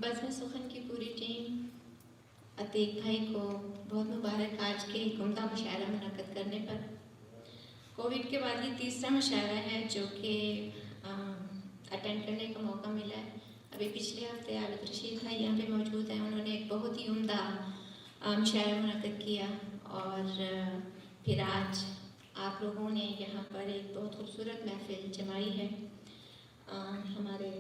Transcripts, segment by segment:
बज़्म सुखन की पूरी टीम अतीक भाई को बहुत मुबारक आज के उम्दा मुशायरा मुनक़्क़द करने पर। कोविड के बाद ये तीसरा मुशायरा है जो कि अटेंड करने का मौका मिला है। अभी पिछले हफ्ते आबिद रशीद भाई यहाँ पे मौजूद हैं, उन्होंने एक बहुत ही उम्दा मुशायरा मुनक़्क़द किया और फिर आज आप लोगों ने यहाँ पर एक बहुत खूबसूरत महफिल जमाई है। हमारे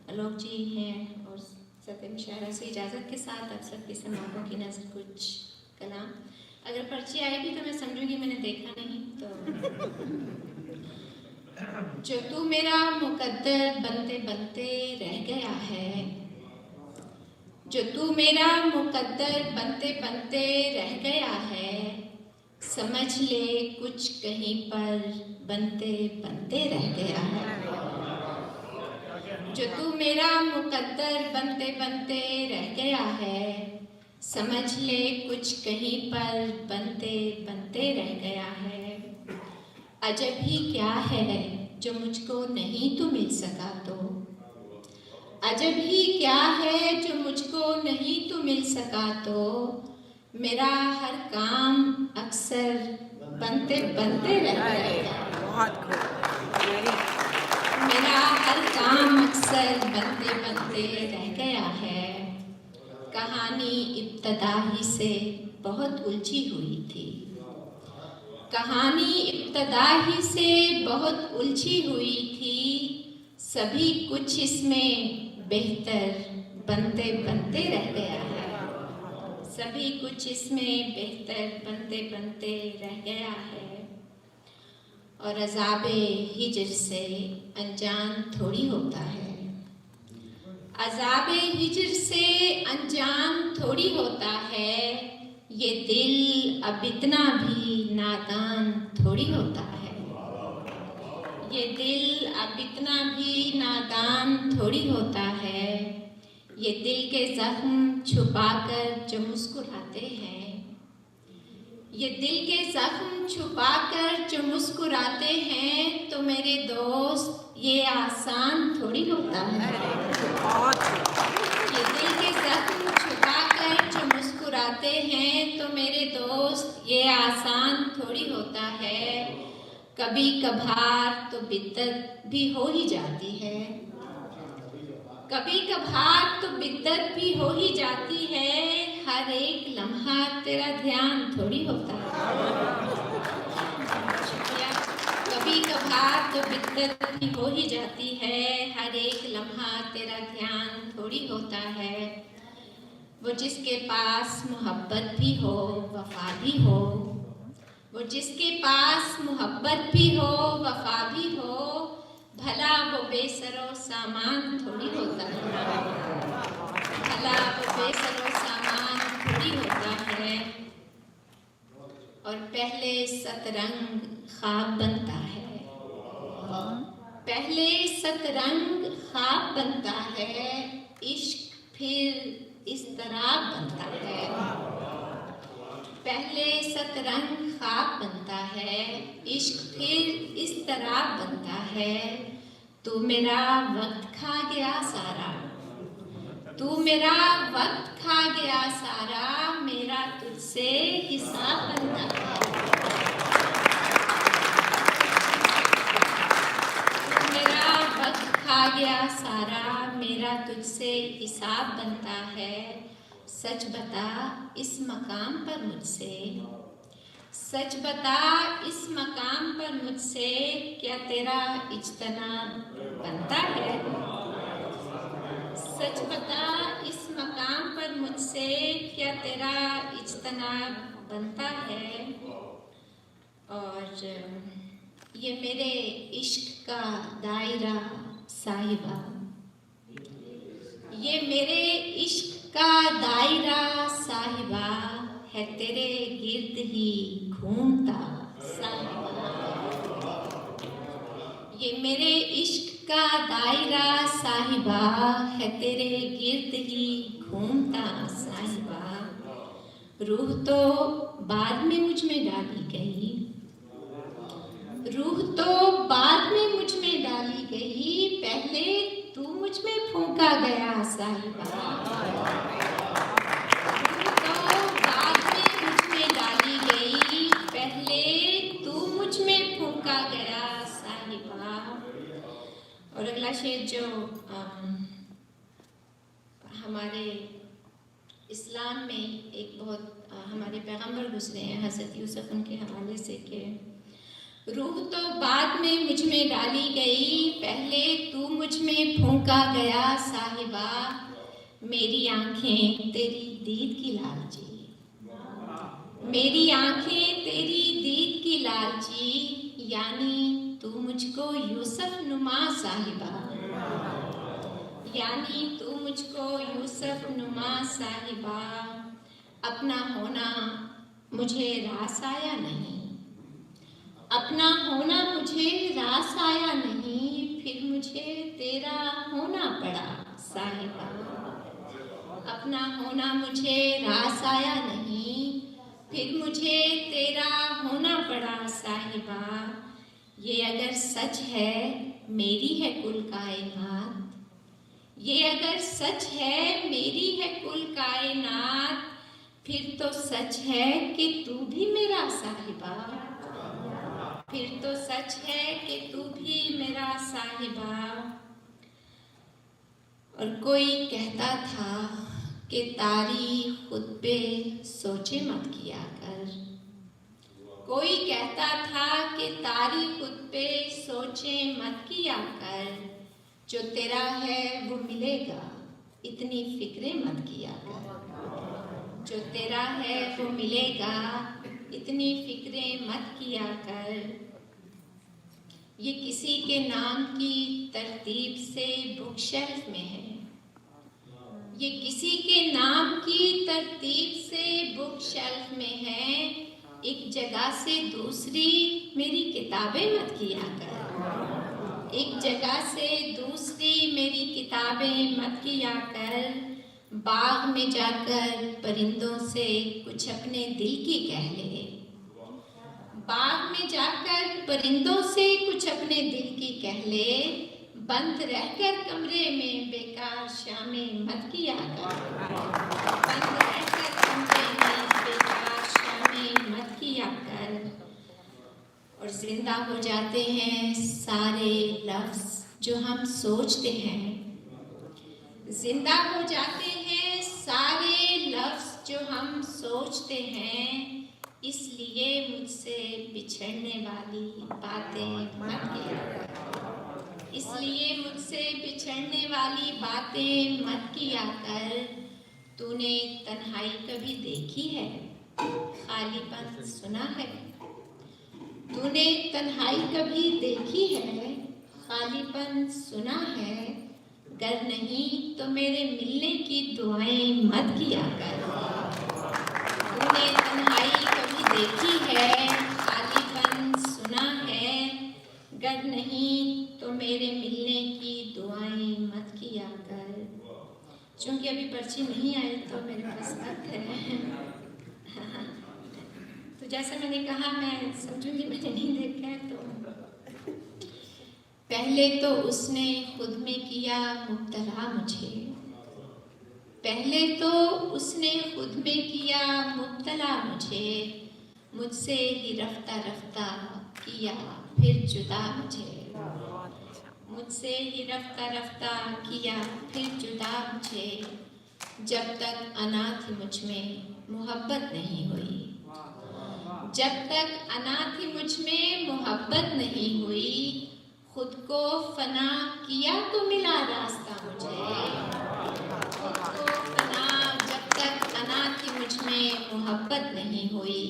आलोक जी हैं और सत्य मुशायरा से इजाज़त के साथ आप सबकी समातों की नज़र कुछ कलाम। अगर पर्ची आई भी तो मैं समझूंगी मैंने देखा नहीं। तो जो तू मेरा मुकद्दर बनते बनते रह गया है, जो तू मेरा मुकद्दर बनते बनते रह गया है, समझ ले कुछ कहीं पर बनते बनते रह गया है। जो तू मेरा मुकद्दर बनते बनते रह गया है, समझ ले कुछ कहीं पर बनते बनते रह गया है। अजब ही क्या है जो मुझको नहीं तू मिल सका तो, अजब ही क्या है जो मुझको नहीं तू मिल सका तो, मेरा हर काम अक्सर बनते बनते रह गया है। मेरा हर काम अक्सर बनते बनते रह गया है। कहानी इब्तदा ही से बहुत उलझी हुई थी, कहानी इब्तदा ही से बहुत उलझी हुई थी। सभी कुछ इसमें बेहतर बनते बनते रह गया है, सभी कुछ इसमें बेहतर बनते बनते रह गया है। और अज़ाबे हिज्र से अनजान थोड़ी होता है, अज़ाबे हिज्र से अनजान थोड़ी होता है। ये दिल अब इतना भी नादान थोड़ी होता है, ये दिल अब इतना भी नादान थोड़ी होता है। ये दिल के ज़ख्म छुपाकर जो मुस्कुराते हैं, ये दिल के ज़ख्म छुपाकर जो मुस्कुराते हैं, तो मेरे दोस्त ये आसान थोड़ी होता है। ये दिल के ज़ख्म छुपाकर जो मुस्कुराते हैं, तो मेरे दोस्त ये आसान थोड़ी होता है। कभी कभार तो बिद्दत भी हो ही जाती है, कभी कभार तो बिद्दत भी हो ही जाती है। हर एक लम्हा तेरा ध्यान थोड़ी होता है। कभी कभार तो बिद्दत भी हो ही जाती है, हर एक लम्हा तेरा ध्यान थोड़ी होता है। वो जिसके पास मोहब्बत भी हो वफा भी हो, वो जिसके पास मोहब्बत भी हो वफा भी हो, भला वो बेसरो सामान थोड़ी होता है, भला वो बेसरो सामान थोड़ी होता है। और पहले सतरंग ख्वाब बनता है, पहले सतरंग ख्वाब बनता है, इश्क फिर इस तरह बनता है। पहले सतरंग ख्वाब बनता है, इश्क फिर इस तरह बनता है। तू मेरा वक्त खा गया सारा, तू मेरा वक्त खा गया सारा, मेरा तुझसे हिसाब बनता है। तू मेरा वक्त खा गया सारा, मेरा तुझसे हिसाब बनता है। सच बता इस मकाम पर मुझसे, सच बता इस मकाम पर मुझसे, क्या तेरा इज्तनाब बनता है। सच बता इस मकाम पर मुझसे, क्या तेरा इज्तनाब बनता है। और ये मेरे इश्क का दायरा साहिबा, ये मेरे इश्क का दायरा साहिबा, है तेरे गिर्द ही घूमता साहिबा। ये मेरे इश्क का दायरा साहिबा, है तेरे गिर्द ही घूमता साहिबा। रूह तो बाद में मुझ में डाली गई, रूह तो बाद में मुझ में डाली गई, पहले तू मुझ में फूंका गया साहिबा, तो बाद में मुझ में डाली गई, पहले तू मुझ में फूंका गया साहिबा। और अगला शेर जो हमारे इस्लाम में एक बहुत हमारे पैगंबर गुजरे हैं हज़रत यूसुफ, उनके हवाले से कि रूह तो बाद में मुझ में डाली गई, पहले तू मुझ में फूंका गया साहिबा, मेरी आंखें तेरी दीद की लालची, मेरी आंखें तेरी दीद की लालची, यानी तू मुझको यूसुफ नुमा साहिबा, यानी तू मुझको यूसुफ नुमा साहिबा। अपना होना मुझे रास आया नहीं, अपना होना मुझे रास आया नहीं, फिर मुझे तेरा होना पड़ा साहिबा। अपना होना मुझे रास आया नहीं, फिर मुझे तेरा होना पड़ा साहिबा। ये अगर सच है मेरी है कुल कायनात, ये अगर सच है मेरी है कुल कायनात, फिर तो सच है कि तू भी मेरा साहिबा, फिर तो सच है कि तू भी मेरा साहिबा। और कोई कहता था कि तारी खुद पे सोचे मत किया कर, कोई कहता था कि तारी खुद पे सोचे मत किया कर, जो तेरा है वो मिलेगा इतनी फिक्रें मत किया कर, जो तेरा है वो मिलेगा इतनी फिक्रें मत किया कर। ये किसी के नाम की तरतीब से बुक शेल्फ में है, ये किसी के नाम की तरतीब से बुक शेल्फ में है, एक जगह से दूसरी मेरी किताबें मत किया कर, एक जगह से दूसरी मेरी किताबें मत किया कर। बाग में जाकर परिंदों से कुछ अपने दिल की कह ले, बाग में जाकर परिंदों से कुछ अपने दिल की कह ले, बंद रहकर कमरे में बेकार शामें मत किया कर, बंद रहकर कमरे में बेकार शामें मत किया कर। और जिंदा हो जाते हैं सारे लफ्ज़ जो हम सोचते हैं, जिंदा हो जाते हैं सारे लफ्ज़ जो हम सोचते हैं, इसलिए मुझसे बिछड़ने वाली बातें मत किया कर, इसलिए मुझसे बिछड़ने वाली बातें मत किया कर। तूने तन्हाई कभी देखी है, खालीपन सुना है, तूने तन्हाई कभी देखी है, खालीपन सुना है, गर नहीं तो मेरे मिलने की दुआएं मत किया कर। तूने तन्हाई कभी देखी है, खालीपन सुना है, गर नहीं तो मेरे मिलने की दुआएं मत किया कर। चूंकि अभी पर्ची नहीं आई तो मेरे पास वक्त है। तो जैसा मैंने कहा, मैं समझूंगी मैंने नहीं देखा है तो। पहले तो उसने खुद में किया मुब्तला मुझे, पहले तो उसने खुद में किया मुब्तला मुझे, मुझसे ही रफ्ता रफ्ता किया फिर जुदा मुझे, मुझसे ही रफ्ता रफ्ता किया फिर जुदा मुझे। जब तक अना थी मुझ में मोहब्बत नहीं हुई, जब तक अना थी मुझ में मोहब्बत नहीं हुई, खुद को फना किया तो मिला रास्ता मुझे, खुद को फना, जब तक अना थी मुझ में मोहब्बत नहीं हुई,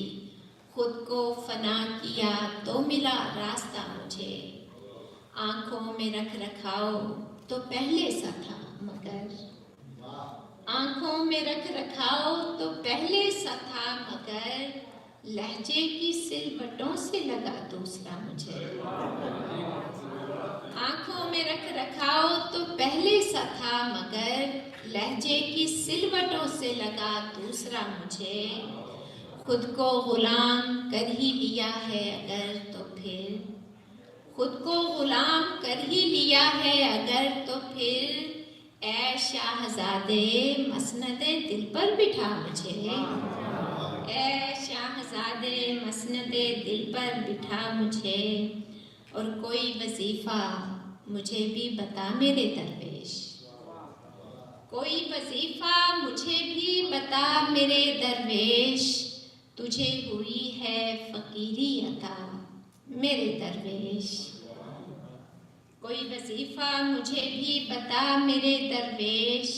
खुद को फना किया तो मिला रास्ता मुझे। आंखों में रख रखाओ तो पहले सा था मगर, आंखों में रख रखाओ तो पहले सा था मगर, लहजे की सिलवटों से लगा दूसरा मुझे। आंखों में रख रखाओ तो पहले सा था मगर, लहजे की सिलवटों से लगा दूसरा मुझे। खुद को गुलाम कर ही लिया है अगर तो फिर, खुद को गुलाम कर ही लिया है अगर तो फिर, ऐ शाहज़ादे मसनदे दिल पर बिठा मुझे, ऐ शाहज़ादे मसनदे दिल पर बिठा मुझे, और कोई वजीफ़ा मुझे भी बता मेरे दरवेश, कोई वजीफ़ा मुझे भी बता मेरे दरवेश, तुझे हुई है फ़कीरी अता मेरे दरवेश, कोई वजीफ़ा मुझे भी बता मेरे दरवेश,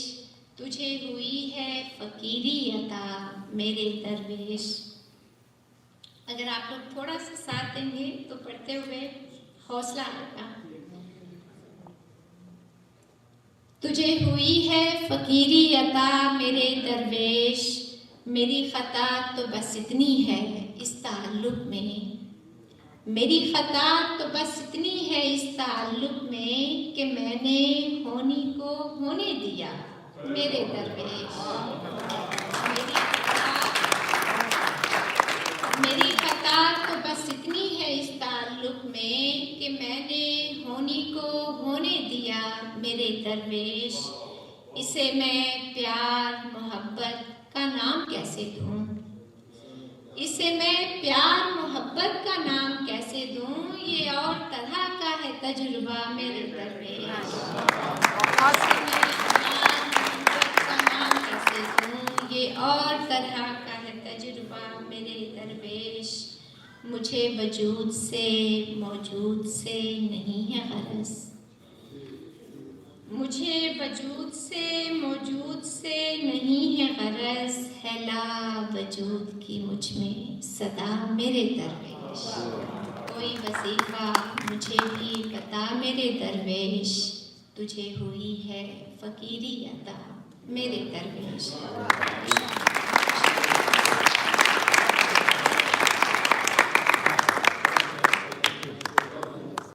तुझे हुई है फ़कीरी अता मेरे दरवेश। अगर आप लोग थोड़ा सा साथ देंगे तो पढ़ते हुए हौसला आएगा। तुझे हुई है फ़कीरी अता मेरे दरवेश, मेरी ख़ता तो बस इतनी है इस ताल्लुक़ में, मेरी ख़ता तो बस इतनी है इस ताल्लुक़ में कि मैंने होनी को होने दिया मेरे दरवेश, मेरी ख़ता तो बस इतनी है इस ताल्लुक़ में कि मैंने होनी को होने दिया मेरे दरवेश, इसे मैं प्यार मोहब्बत का नाम कैसे दूँ, इसे मैं प्यार मोहब्बत का नाम कैसे दूँ, ये और तरह का है तजुर्बा मेरे दरवेश, इसे मैं प्यार मोहब्बत का नाम कैसे दूँ, ये और तरह का है तजुर्बा मेरे दरवेश, मुझे वजूद से मौजूद से नहीं है गरज, मुझे वजूद से मौजूद से नहीं है गरज, है ला वजूद की मुझ में सदा मेरे दरवेश, कोई वजीफ़ा मुझे भी बता मेरे दरवेश, तुझे हुई है फ़कीरी अता मेरे दरवेश।